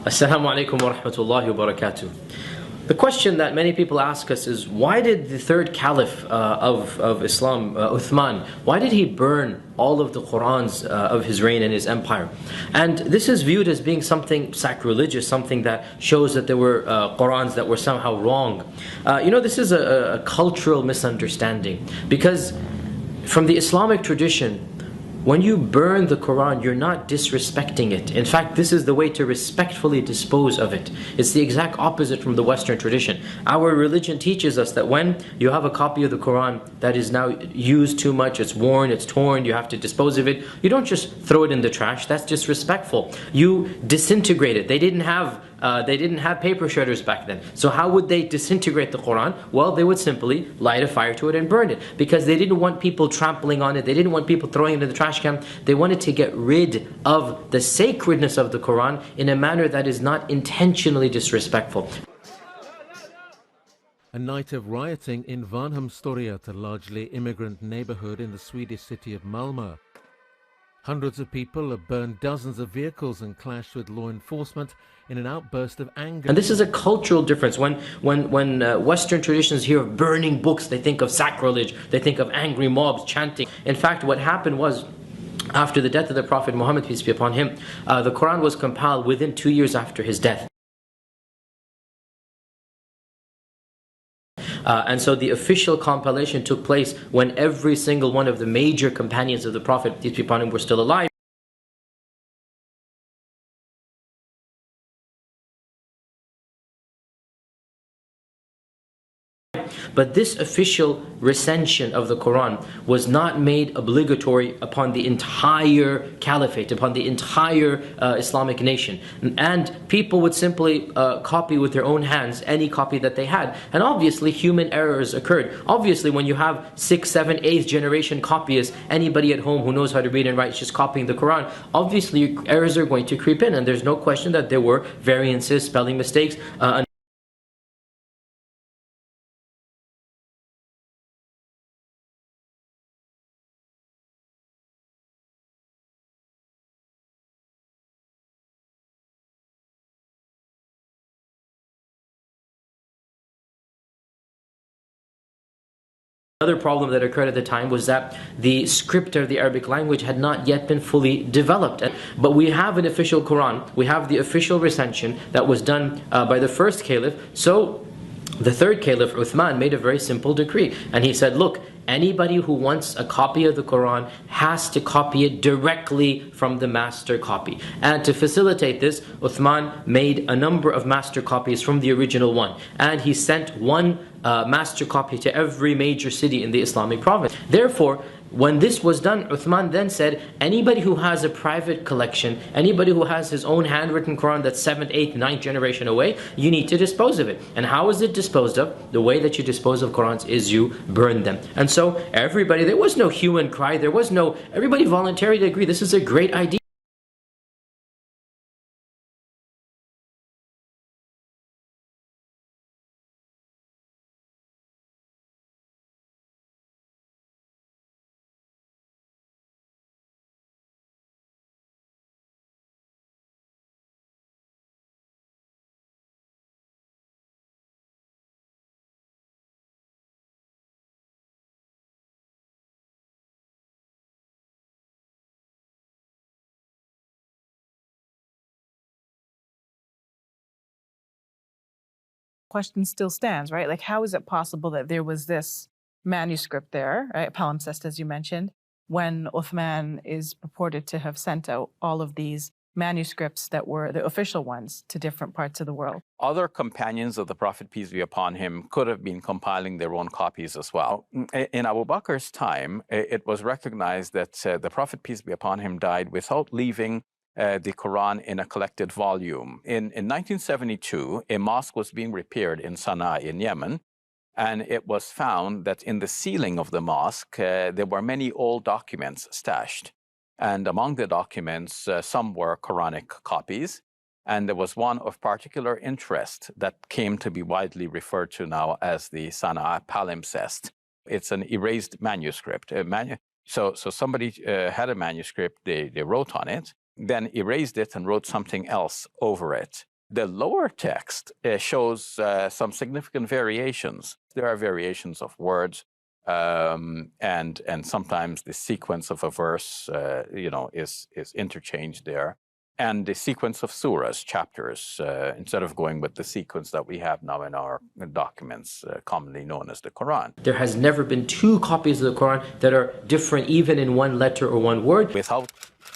Assalamu alaikum wa rahmatullahi wa barakatuh. The question that many people ask us is, why did the third caliph of Islam, Uthman, why did he burn all of the Qurans of his reign and his empire? And this is viewed as being something sacrilegious, something that shows that there were Qurans that were somehow wrong. This is a cultural misunderstanding, because from the Islamic tradition, when you burn the Quran, you're not disrespecting it. In fact, this is the way to respectfully dispose of it. It's the exact opposite from the Western tradition. Our religion teaches us that when you have a copy of the Quran that is now used too much, it's worn, it's torn, you have to dispose of it, you don't just throw it in the trash. That's disrespectful. You disintegrate it. They didn't have paper shredders back then. So how would they disintegrate the Quran? Well, they would simply light a fire to it and burn it, because they didn't want people trampling on it. They didn't want people throwing it in the trash can. They wanted to get rid of the sacredness of the Quran in a manner that is not intentionally disrespectful. A night of rioting in Varnhemstorget, a largely immigrant neighborhood in the Swedish city of Malmö. Hundreds of people have burned dozens of vehicles and clashed with law enforcement in an outburst of anger. And this is a cultural difference. When Western traditions hear of burning books, they think of sacrilege, they think of angry mobs chanting. In fact, what happened was, after the death of the Prophet Muhammad, peace be upon him, the Quran was compiled within 2 years after his death. And so the official compilation took place when every single one of the major companions of the Prophet, peace be upon him, were still alive. But this official recension of the Quran was not made obligatory upon the entire caliphate, upon the entire Islamic nation. And people would simply copy with their own hands any copy that they had. And obviously human errors occurred. Obviously when you have 6th, 7th, 8th generation copyists, anybody at home who knows how to read and write is just copying the Quran, obviously errors are going to creep in. And there's no question that there were variances, spelling mistakes, Another problem that occurred at the time was that the script of the Arabic language had not yet been fully developed. But we have an official Quran, we have the official recension that was done by the first caliph. So the third caliph, Uthman, made a very simple decree. And he said, look, anybody who wants a copy of the Quran has to copy it directly from the master copy. And to facilitate this, Uthman made a number of master copies from the original one. And he sent one master copy to every major city in the Islamic province. Therefore, when this was done, Uthman then said, anybody who has a private collection, anybody who has his own handwritten Quran that's 7th, 8th, 9th generation away, you need to dispose of it. And how is it disposed of? The way that you dispose of Qurans is you burn them. And so everybody, there was no hue and cry, everybody voluntarily agreed, this is a great idea. Question still stands, right? Like, how is it possible that there was this manuscript there, right, palimpsest, as you mentioned, when Uthman is purported to have sent out all of these manuscripts that were the official ones to different parts of the world? Other companions of the Prophet, peace be upon him, could have been compiling their own copies as well. In Abu Bakr's time, it was recognized that the Prophet, peace be upon him, died without leaving the Quran in a collected volume. In 1972, a mosque was being repaired in Sana'a in Yemen, and it was found that in the ceiling of the mosque, there were many old documents stashed. And among the documents, some were Quranic copies, and there was one of particular interest that came to be widely referred to now as the Sana'a palimpsest. It's an erased manuscript. So somebody had a manuscript, they wrote on it, then erased it and wrote something else over it. The lower text shows some significant variations. There are variations of words, and sometimes the sequence of a verse, is interchanged there. And the sequence of surahs, chapters, instead of going with the sequence that we have now in our documents, commonly known as the Quran. There has never been two copies of the Quran that are different even in one letter or one word. Without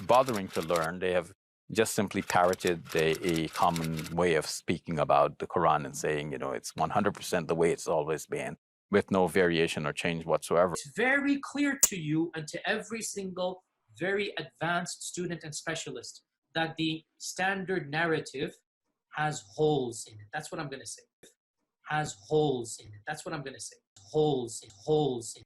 bothering to learn, they have just simply parroted a common way of speaking about the Quran and saying, it's 100% the way it's always been, with no variation or change whatsoever. It's very clear to you and to every single very advanced student and specialist that the standard narrative has holes in it. That's what I'm going to say. Has holes in it. That's what I'm going to say. Holes in.